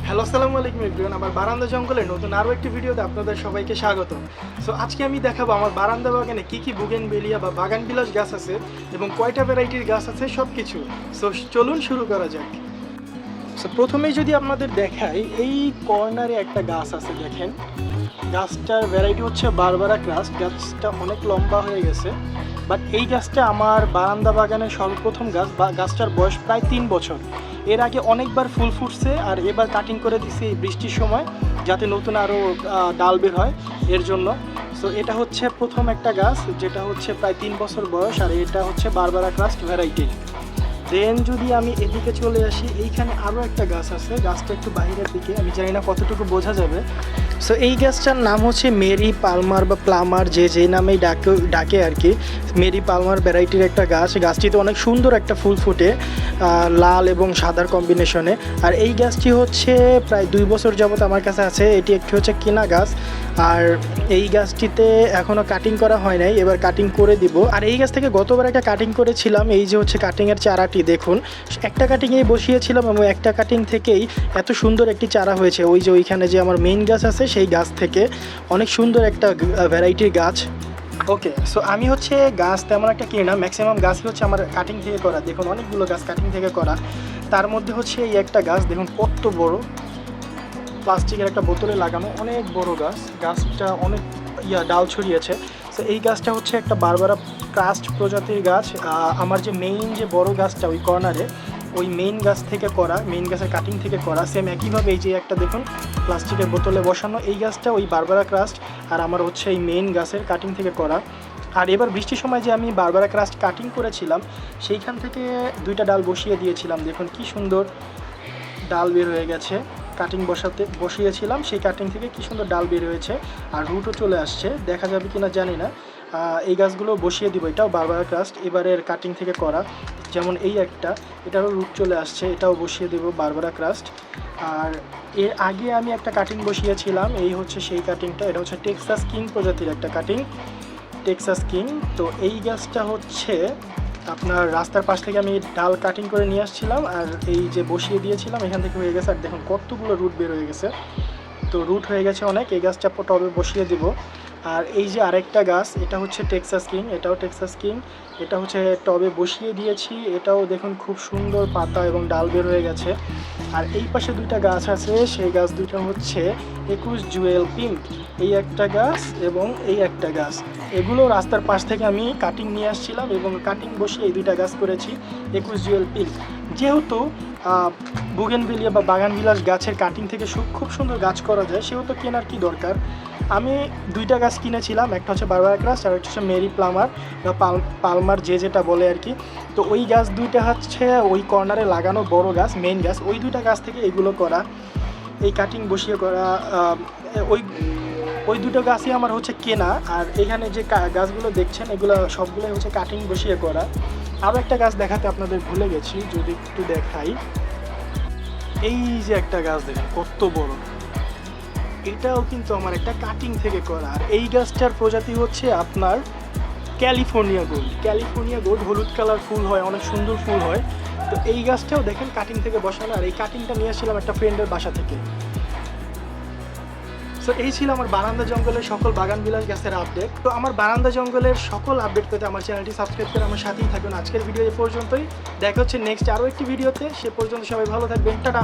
Hello, আসসালামু আলাইকুম everyone. আমার বারান্দা জঙ্গলের নতুন আরও একটি ভিডিওতে আপনাদের সবাইকে স্বাগত। সো আজকে আমি দেখাবো আমার বারান্দা বাগানে কী কী বুগেনভেলিয়া বা বাগান বিলাস গাছ আছে এবং কয়টা ভ্যারাইটির গাছ আছে সব কিছু। সো চলুন শুরু করা যাক। সো প্রথমেই যদি আপনাদের দেখাই, এই কর্নারে একটা গাছ আছে, দেখেন। গাছটার ভ্যারাইটি হচ্ছে বারবারা ক্রাস। গাছটা অনেক লম্বা হয়ে গেছে, বাট এই গাছটা আমার বারান্দা বাগানের সর্বপ্রথম গাছ। বা গাছটার বয়স প্রায় 3 বছর। এর আগে অনেকবার ফুল ফুটছে, আর এবার কাটিং করে দিছে এই বৃষ্টির সময়, যাতে নতুন আরও ডাল বের হয় এর জন্য। সো এটা হচ্ছে প্রথম একটা গাছ, যেটা হচ্ছে প্রায় 3 বছর বয়স, আর এটা হচ্ছে বারবারা ক্রাস্ট ভ্যারাইটি। দেন যদি আমি এদিকে চলে আসি, এইখানে আরও একটা গাছ আছে। গাছটা একটু বাইরের দিকে, আমি জানি না কতটুকু বোঝা যাবে। সো এই গাছটার নাম হচ্ছে মেরি পালমার বা প্লামার, যে নামেই ডাকে আর কি। মেরি পালমার ভ্যারাইটির একটা গাছ। গাছটিতে অনেক সুন্দর একটা ফুল ফুটে, লাল এবং সাদার কম্বিনেশনে। আর এই গাছটি হচ্ছে প্রায় 2 বছর যাবত আমার কাছে আছে। এটি একটি হচ্ছে কেনা গাছ, আর এই গাছটিতে এখনও কাটিং করা হয় নাই, এবার কাটিং করে দিব। আর এই গাছ থেকে গতবার একটা কাটিং করেছিলাম। এই যে হচ্ছে কাটিংয়ের চারাটি দেখুন, একটা কাটিংয়েই বসিয়েছিলাম এবং একটা কাটিং থেকেই এত সুন্দর একটি চারা হয়েছে। ওই যে ওইখানে যে আমার মেইন গাছ আছে, সেই গাছ থেকে অনেক সুন্দর একটা ভ্যারাইটির গাছ। ওকে, সো আমি হচ্ছে গাছ তেমন একটা কিনি না, ম্যাক্সিমাম গাছই হচ্ছে আমার কাটিং থেকে করা। দেখুন অনেকগুলো গাছ কাটিং থেকে করা। তার মধ্যে হচ্ছে এই একটা গাছ দেখুন কত বড়, প্লাস্টিকের একটা বোতলে লাগানো, অনেক বড় গাছ। গাছটা অনেক ডাল ছড়িয়েছে। তো এই গাছটা হচ্ছে একটা বারবারা ক্রাস্ট প্রজাতির গাছ। আমার যে মেইন যে বড় গাছটা ওই কর্নারে, ওই মেইন গাছ থেকে করা, মেইন গাছের কাটিং থেকে করা। সেম একইভাবে এই যে একটা দেখুন প্লাস্টিকের বোতলে বসানো, এই গাছটা ওই বারবারা ক্রাস্ট, আর আমার হচ্ছে এই মেইন গাছের কাটিং থেকে করা। আর এবার বৃষ্টির সময় যে আমি বারবারা ক্রাস্ট কাটিং করেছিলাম, সেইখান থেকে 2টা ডাল বসিয়ে দিয়েছিলাম। দেখুন কি সুন্দর ডাল বের হয়ে গেছে। কাটিং বসিয়েছিলাম, সেই কাটিং থেকে কি সুন্দর ডাল বের হয়েছে, আর রুটও চলে আসছে। দেখা যাবে কিনা জানি না। এই গাছগুলো বসিয়ে দিব। এটাও বারবারা ক্রাস্ট এবারের কাটিং থেকে করা। যেমন এই একটা, এটারও রুট চলে আসছে, এটাও বসিয়ে দেব বারবারা ক্রাস্ট। আর এর আগে আমি একটা কাটিং বসিয়েছিলাম, এই হচ্ছে সেই কাটিংটা। এটা হচ্ছে টেক্সাস কিং প্রজাতির একটা কাটিং, টেক্সাস কিং। তো এই গাছটা হচ্ছে আপনার রাস্তার পাশ থেকে আমি ডাল কাটিং করে নিয়ে আসছিলাম, আর এই যে বসিয়ে দিয়েছিলাম, এখান থেকে হয়ে গেছে। আর দেখুন কতগুলো রুট বের হয়ে গেছে। তো রুট হয়ে গেছে অনেক। এই গাছটা টবে বসিয়ে দিব। আর এই যে আরেকটা গাছ, এটা হচ্ছে টেক্সাস কিং, এটাও টেক্সাস কিং। এটা হচ্ছে টবে বসিয়ে দিয়েছি। এটাও দেখুন খুব সুন্দর পাতা এবং ডাল বের হয়ে গেছে। আর এই পাশে 2টা গাছ আছে, সেই গাছ 2টা হচ্ছে 21 জুয়েল পিঙ্ক। এই একটা গাছ এবং এই একটা গাছ, এগুলো রাস্তার পাশ থেকে আমি কাটিং নিয়ে আসছিলাম এবং কাটিং বসিয়ে এই 2টা গাছ করেছি 21 জুয়েল পিঙ্ক। যেহেতু বুগেনভেলিয়া বা বাগান বিলাস গাছের কাটিং থেকে খুব সুন্দর গাছ করা যায়, সেহেতু কেনার কি দরকার। আমি 2টা গাছ কিনেছিলাম, একটা হচ্ছে বারবারা ক্রাস্ট আর একটা হচ্ছে মেরি প্লামার বা পালমার, যেটা বলে আর কি। তো ওই গাছ 2টা হচ্ছে ওই কর্নারে লাগানো বড় গাছ, মেইন গাছ। ওই 2টা গাছ থেকে এগুলো করা, এই কাটিং বসিয়ে করা। ওই 2টো গাছই আমার হচ্ছে কেনা। আর এখানে যে গাছগুলো দেখছেন, এগুলো সবগুলোই হচ্ছে কাটিং বসিয়ে করা। আরও একটা গাছ দেখাতে আপনাদের ভুলে গেছি, যদি একটু দেখাই। এই যে একটা গাছ দেখেন কত বড়, এটাও কিন্তু আমার একটা কাটিং থেকে করা। আর এই গাছটার প্রজাতি হচ্ছে আপনার ক্যালিফোর্নিয়া গোল্ড। ক্যালিফোর্নিয়া গোল্ড হলুদ কালার ফুল হয়, অনেক সুন্দর ফুল হয়। তো এই গাছটাও দেখেন কাটিং থেকে বসানো। আর এই কাটিংটা নিয়ে আসছিলাম একটা ফ্রেন্ডের বাসা থেকে। সো এই ছিল আমার বারান্দা জঙ্গলের সকল বাগান বিলাস গাছের আপডেট। তো আমার বারান্দা জঙ্গলের সকল আপডেট পেতে আমার চ্যানেলটি সাবস্ক্রাইব করে আমার সাথেই থাকুন। আজকের ভিডিও এ পর্যন্তই, দেখা হচ্ছে নেক্সট আরও একটি ভিডিওতে। সে পর্যন্ত সবাই ভালো থাকবেন, টাটা।